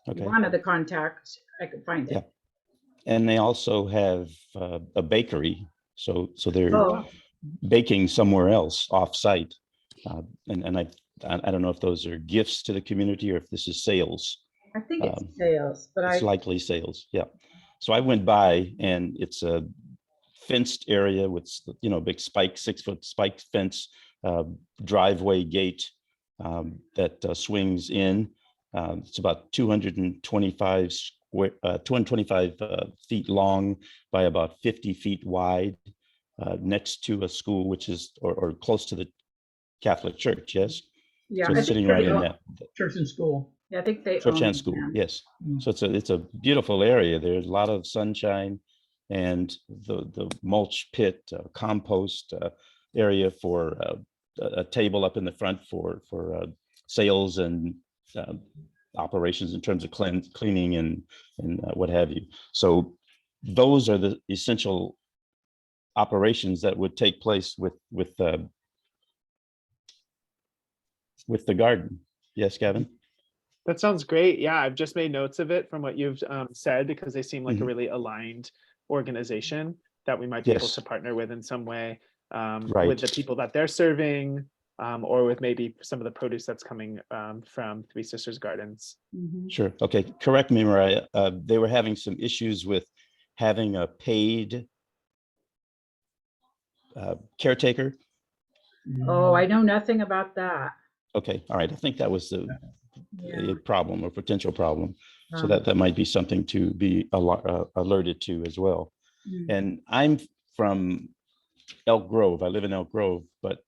if you wanted the contact, I could find it. Yeah. And they also have a bakery. So they're baking somewhere else off site. And I don't know if those are gifts to the community or if this is sales. I think it's sales, but it's likely sales. Yeah. So I went by, and it's a fenced area with, big 6-foot spike fence, driveway gate that swings in. It's about 225 feet long by about 50 feet wide, next to a school, which is or close to the Catholic Church. Yes. Yeah. So it's sitting right in that church and school. Yeah, I think they Church own and the school, land. yes. Mm. So it's a beautiful area. There's a lot of sunshine, and the mulch pit, compost area for a table up in the front for sales and operations in terms of cleaning and what have you. So those are the essential operations that would take place with the garden. Yes, Gavin? That sounds great. Yeah, I've just made notes of it from what you've said, because they seem like a Mhm. really aligned organization that we might be able Yes. to partner with in some way, with Right. the people that they're serving, or with maybe some of the produce that's coming from Three Sisters Gardens. Mhm. Sure. Okay. Correct me, Mariah. They were having some issues with having a paid caretaker. Oh, I know nothing about that. Okay. All right. I think that was Yeah. a problem or potential problem. So Um, that might be something to be alerted to as well. mm. And I'm from Elk Grove. I live in Elk Grove, but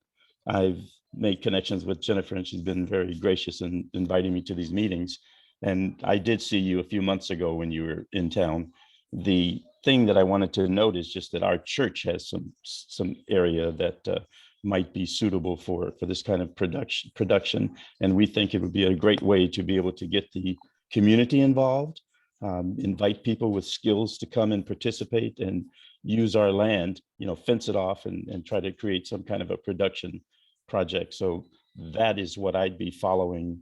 I've made connections with Jennifer, and she's been very gracious in inviting me to these meetings. And I did see you a few months ago when you were in town. The thing that I wanted to note is just that our church has some area that might be suitable for this kind of production. And we think it would be a great way to be able to get the community involved, invite people with skills to come and participate and use our land, fence it off and try to create some kind of a production project. So that is what I'd be following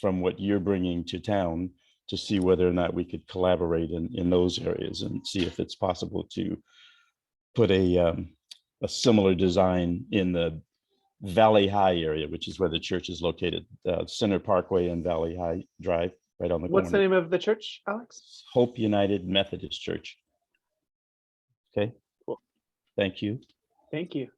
from what you're bringing to town, to see whether or not we could collaborate in those areas and see if it's possible to put a similar design in the Valley High area, which is where the church is located, Center Parkway and Valley High Drive, right on the What's the corner. name of the church, Alex? Hope United Methodist Church. Okay. Cool. Thank you. Thank you.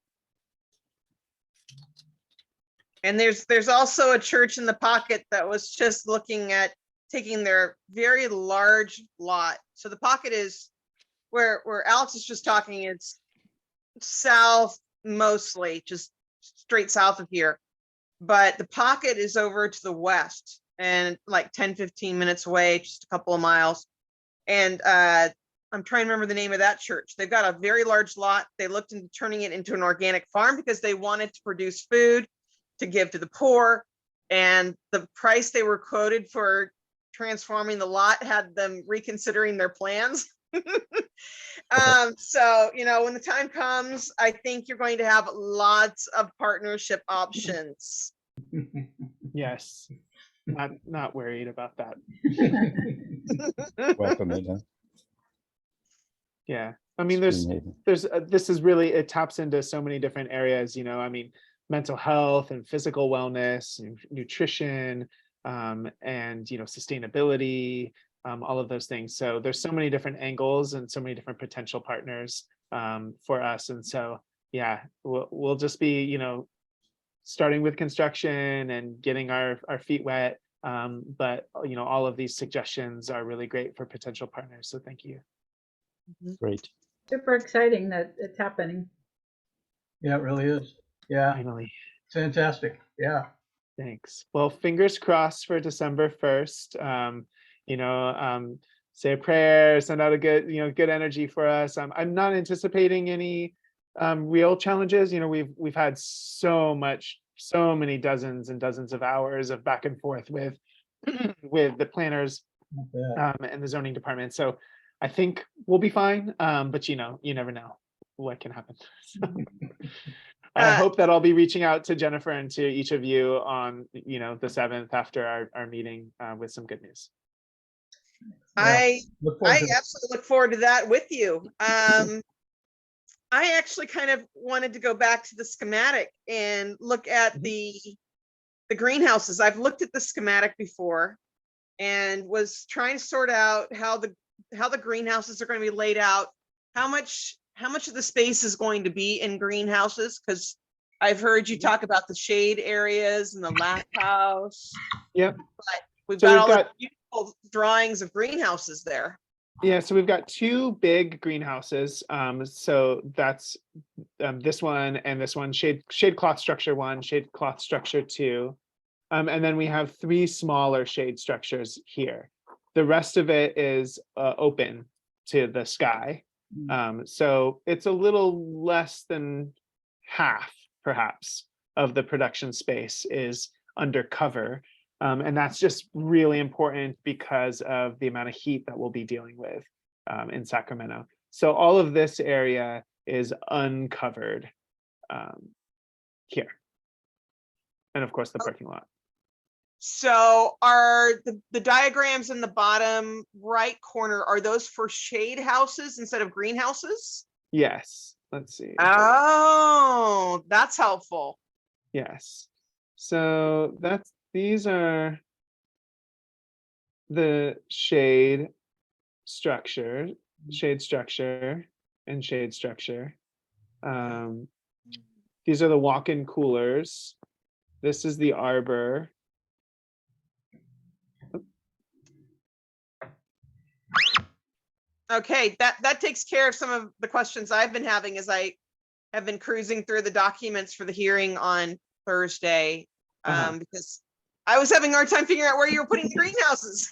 And there's also a church in the pocket that was just looking at taking their very large lot. So the pocket is where Alex is just talking, it's south mostly, just straight south of here. But the pocket is over to the west and like 10-15 minutes away, just a couple of miles. And I'm trying to remember the name of that church. They've got a very large lot. They looked into turning it into an organic farm because they wanted to produce food to give to the poor. And the price they were quoted for transforming the lot had them reconsidering their plans. So, when the time comes, I think you're going to have lots of partnership options. Yes. Not worried about that. Welcome, Ada. Yeah. I mean, there's this is really, it taps into so many different areas, I mean, mental health and physical wellness, nutrition, and sustainability, all of those things. So there's so many different angles and so many different potential partners for us. And so, yeah, we'll just be, starting with construction and getting our feet wet. But all of these suggestions are really great for potential partners. So thank you. Great. Super exciting that it's happening. Yeah, it really is. Yeah, Finally. fantastic. Yeah. Thanks. Well, fingers crossed for December 1st. Say a prayer, send out a good energy for us. I'm not anticipating any real challenges. We've had so many dozens and dozens of hours of back and forth with with the planners and the zoning department. So I think we'll be fine. But you never know what can happen. So, I hope that I'll be reaching out to Jennifer and to each of you on, the 7th after our meeting with some good news. I Look forward to absolutely look forward to that with you. I actually kind of wanted to go back to the schematic and look at the greenhouses. I've looked at the schematic before and was trying to sort out how the greenhouses are going to be laid out, how much of the space is going to be in greenhouses, because I've heard you talk about the shade areas and the lath house. Yep. But we've So got we've all got- the beautiful drawings of greenhouses there. Yeah, so we've got 2 big greenhouses. So that's this one and this one, shade cloth structure 1, shade cloth structure 2. And then we have 3 smaller shade structures here. The rest of it is open to the sky. So it's a little less than half, perhaps, of the production space is under cover. And that's just really important because of the amount of heat that we'll be dealing with in Sacramento. So all of this area is uncovered here. And of course, the parking lot. So are the diagrams in the bottom right corner, are those for shade houses instead of greenhouses? Yes, let's see. Oh, that's helpful. Yes. So these are the shade structure, and shade structure. These are the walk-in coolers. This is the arbor. Okay, that takes care of some of the questions I've been having as I have been cruising through the documents for the hearing on Thursday, because I was having a hard time figuring out where you were putting the greenhouses.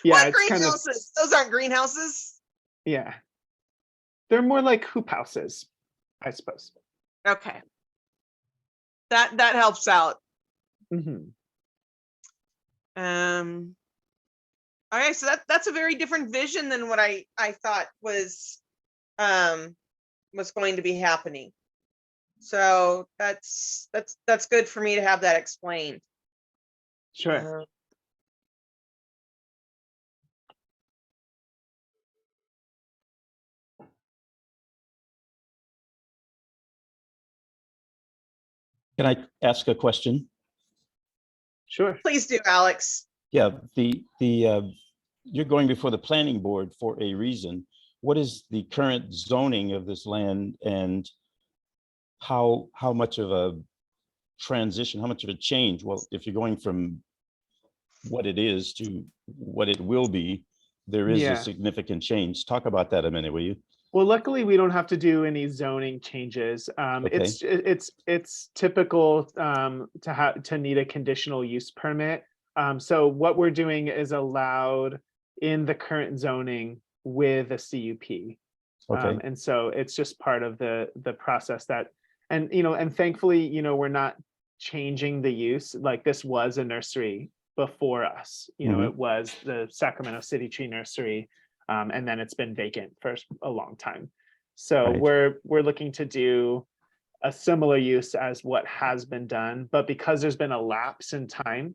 Yeah, What it's greenhouses? Those aren't greenhouses. Yeah. They're more like hoop houses, I suppose. Okay. That helps out. Okay, so that's a very different vision than what I thought was going to be happening. So that's good for me to have that explained. Sure. Can I ask a question? Sure. Please do, Alex. Yeah, you're going before the planning board for a reason. What is the current zoning of this land, and how much of a transition, how much of a change? Well, if you're going from what it is to what it will be, there is a significant change. Talk about that a minute, will you? Well, luckily we don't have to do any zoning changes. It's typical to need a conditional use permit. So what we're doing is allowed in the current zoning with a CUP. And so it's just part of the process and thankfully, we're not changing the use. Like, this was a nursery before us. It was the Sacramento City Tree Nursery. And then it's been vacant for a long time. So we're looking to do a similar use as what has been done, but because there's been a lapse in time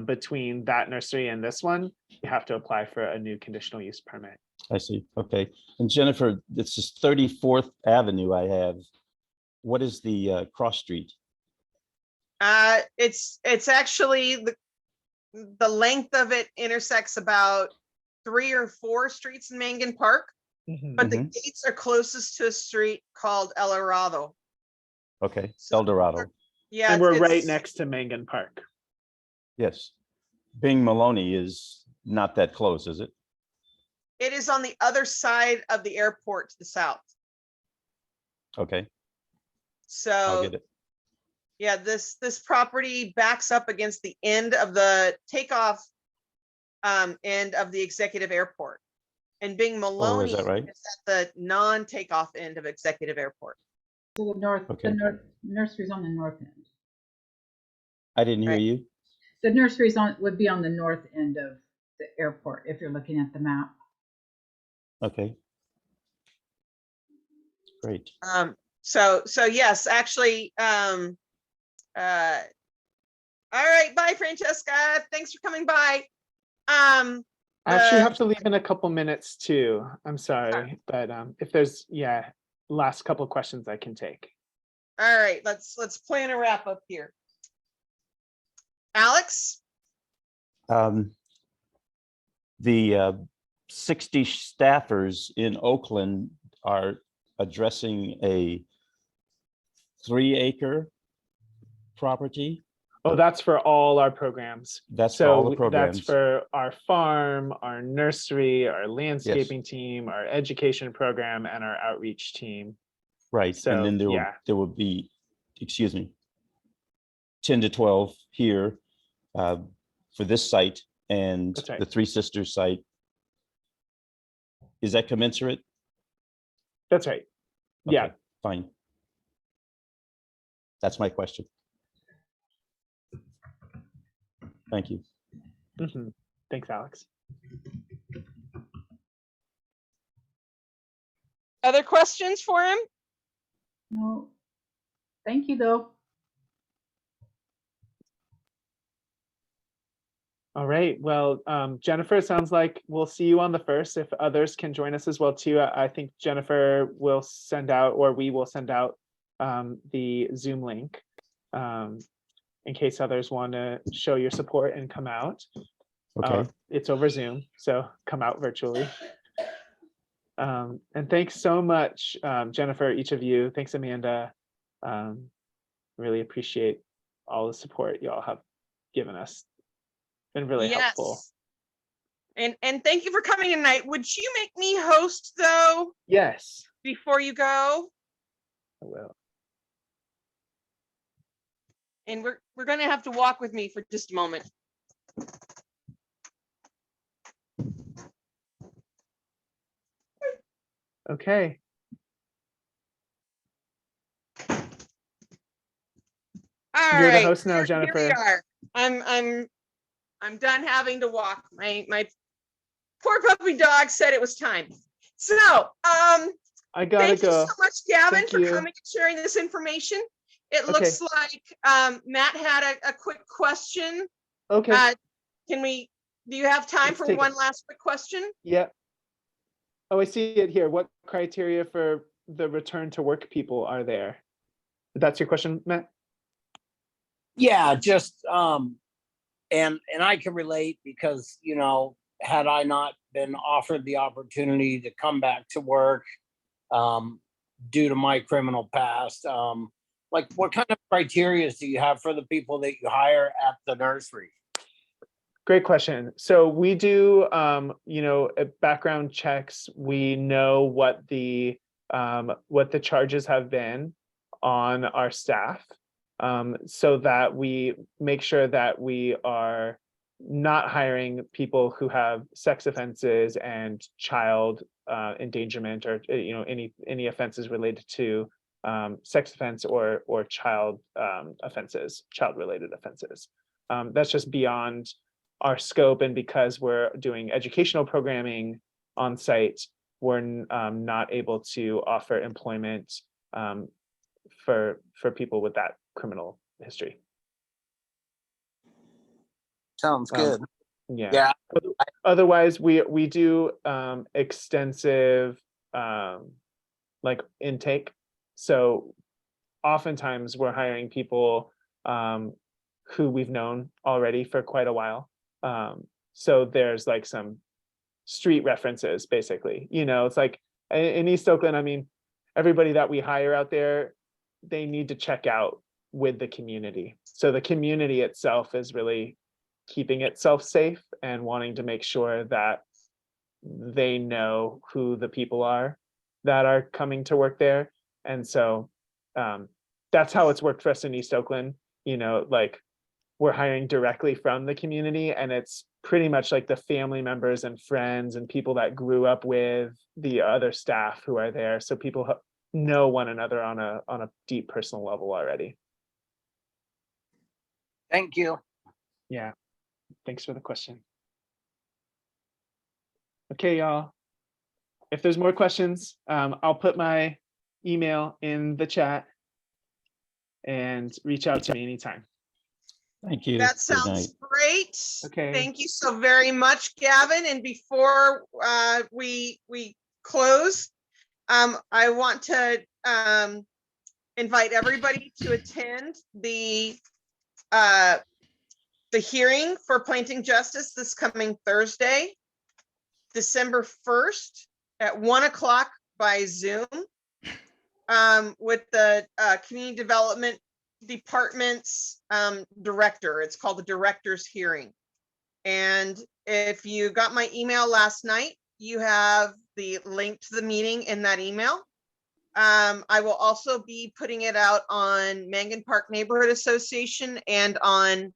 between that nursery and this one, you have to apply for a new conditional use permit. I see. Okay. And Jennifer, this is 34th Avenue I have. What is the cross street? It's actually the length of it intersects about 3 or 4 streets in Mangan Park, but the gates are closest to a street called El Dorado. Okay, El Dorado. Yeah, and we're right next to Mangan Park. Yes. Bing Maloney is not that close, is it? It is on the other side of the airport to the south. Okay. So I'll get it. Yeah, this property backs up against the end of the takeoff end of the executive airport, and Bing Maloney is that right? is at the non-takeoff end of executive airport. So the nursery's on the north end. I didn't hear you. The nursery's would be on the north end of the airport if you're looking at the map. Okay. Great. So yes, actually, all right, bye, Francesca. Thanks for coming by. I actually have to leave in a couple minutes too. I'm sorry, but if there's last couple questions I can take. All right, let's plan a wrap up here. Alex? The 60 staffers in Oakland are addressing a 3-acre property. Oh, that's for all our programs. That's for all the programs. That's for our farm, our nursery, our landscaping team, our education program, and our outreach team. Right. So, and then there will be, excuse me. 10 to 12 here for this site and That's right. the Three Sisters site. Is that commensurate? That's right. Yeah. Okay, fine. That's my question. Thank you. Mhm. Thanks, Alex. Other questions for him? No, thank you though. All right. Well, Jennifer, it sounds like we'll see you on the 1st. If others can join us as well too, I think Jennifer will send out, or we will send out the Zoom link in case others want to show your support and come out. Okay. It's over Zoom, so come out virtually. And thanks so much, Jennifer, each of you. Thanks, Amanda. Really appreciate all the support y'all have given us. Been really helpful. And thank you for coming tonight. Would you make me host though? Yes, Before you go? I will. And we're gonna have to walk with me for just a moment. Okay. All You're the right, host now, here Jennifer. we are. I'm done having to walk. My poor puppy dog said it was time. So I gotta thank you go. so much, Gavin, Thank for you. coming and sharing this information. It Okay. looks like Matt had a quick question. Okay. Do you have time Let's for take it. one last quick question? Yeah. Oh, I see it here. What criteria for the return to work people are there? That's your question, Matt? Yeah, just and I can relate because, you know, had I not been offered the opportunity to come back to work due to my criminal past, like what kind of criteria do you have for the people that you hire at the nursery? Great question. So we do, background checks. We know what the charges have been on our staff, so that we make sure that we are not hiring people who have sex offenses and child endangerment, or any offenses related to sex offense or child offenses, child-related offenses. That's just beyond our scope, and because we're doing educational programming on site, we're not able to offer employment for people with that criminal history. Sounds good. Yeah. Yeah. Otherwise, we do extensive like intake. So oftentimes we're hiring people who we've known already for quite a while. So there's like some street references, basically. It's like in East Oakland, I mean, everybody that we hire out there, they need to check out with the community. So the community itself is really keeping itself safe and wanting to make sure that they know who the people are that are coming to work there. And so that's how it's worked for us in East Oakland. Like we're hiring directly from the community, and it's pretty much like the family members and friends and people that grew up with the other staff who are there. So people know one another on a deep personal level already. Thank you. Yeah. Thanks for the question. Okay, y'all. If there's more questions, I'll put my email in the chat and reach out to me anytime. Thank you. That Good sounds night. great. Okay. Thank you so very much, Gavin. And before we close, I want to invite everybody to attend the hearing for Planting Justice this coming Thursday, December 1st at 1:00 by Zoom, with the Community Development Department's director. It's called the Director's Hearing. And if you got my email last night, you have the link to the meeting in that email. I will also be putting it out on Mangan Park Neighborhood Association and on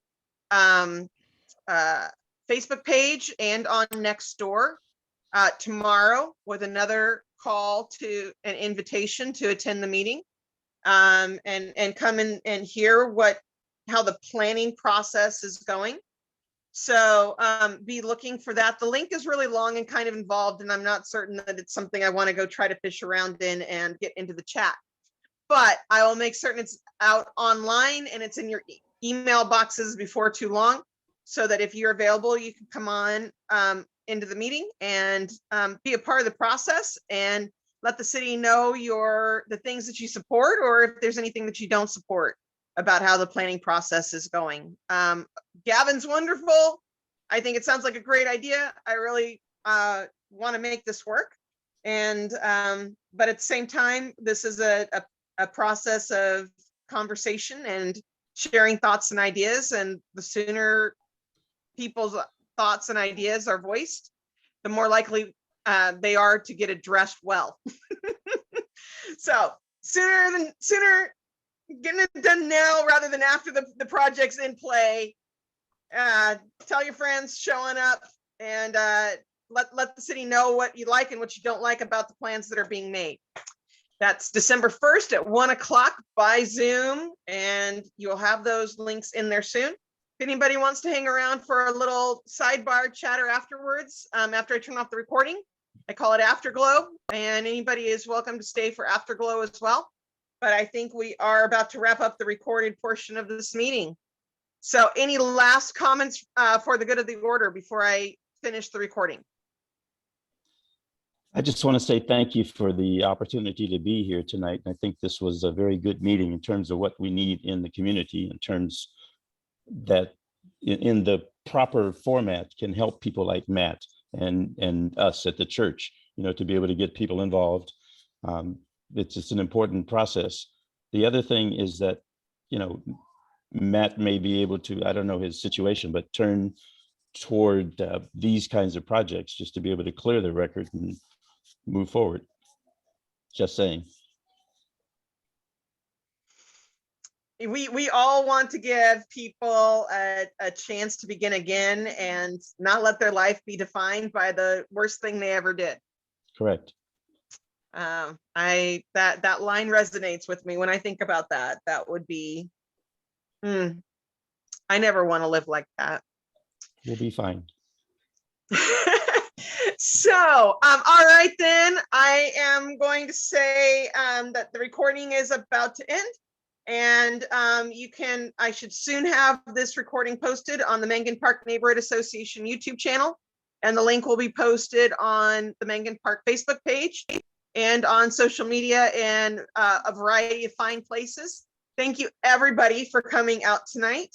Facebook page and on Nextdoor tomorrow with another call to an invitation to attend the meeting and come in and hear how the planning process is going. So be looking for that. The link is really long and kind of involved, and I'm not certain that it's something I want to go try to fish around in and get into the chat. But I will make certain it's out online and it's in your email boxes before too long, so that if you're available, you can come on into the meeting and be a part of the process and let the city know the things that you support, or if there's anything that you don't support about how the planning process is going. Gavin's wonderful. I think it sounds like a great idea. I really want to make this work. And but at the same time, this is a process of conversation and sharing thoughts and ideas. And the sooner people's thoughts and ideas are voiced, the more likely they are to get addressed well. So sooner getting it done now rather than after the project's in play. Tell your friends showing up, and let the city know what you like and what you don't like about the plans that are being made. That's December 1st at 1 o'clock by Zoom, and you'll have those links in there soon. If anybody wants to hang around for a little sidebar chatter afterwards, after I turn off the recording, I call it Afterglow, and anybody is welcome to stay for Afterglow as well. But I think we are about to wrap up the recorded portion of this meeting. So any last comments for the good of the order before I finish the recording? I just want to say thank you for the opportunity to be here tonight. I think this was a very good meeting in terms of what we need in the community, in terms that in the proper format can help people like Matt and us at the church, to be able to get people involved. It's just an important process. The other thing is that, Matt may be able to, I don't know his situation, but turn toward these kinds of projects just to be able to clear the record and move forward. Just saying. We all want to give people a chance to begin again and not let their life be defined by the worst thing they ever did. Correct. That line resonates with me when I think about that. That would be, I never want to live like that. We'll be fine. So, all right then, I am going to say that the recording is about to end. And I should soon have this recording posted on the Mangan Park Neighborhood Association YouTube channel. And the link will be posted on the Mangan Park Facebook page and on social media and a variety of fine places. Thank you everybody for coming out tonight.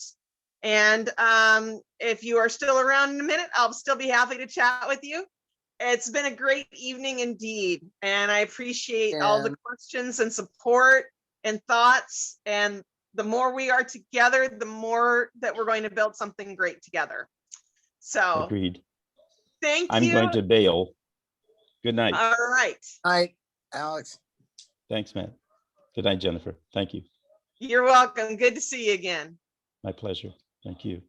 And if you are still around in a minute, I'll still be happy to chat with you. It's been a great evening indeed. And I appreciate all the questions and support and thoughts. And the more we are together, the more that we're going to build something great together. So agreed. Thank you. I'm going to bail. Good night. All right. Hi, Alex. Thanks, Matt. Good night, Jennifer. Thank you. You're welcome. Good to see you again. My pleasure. Thank you.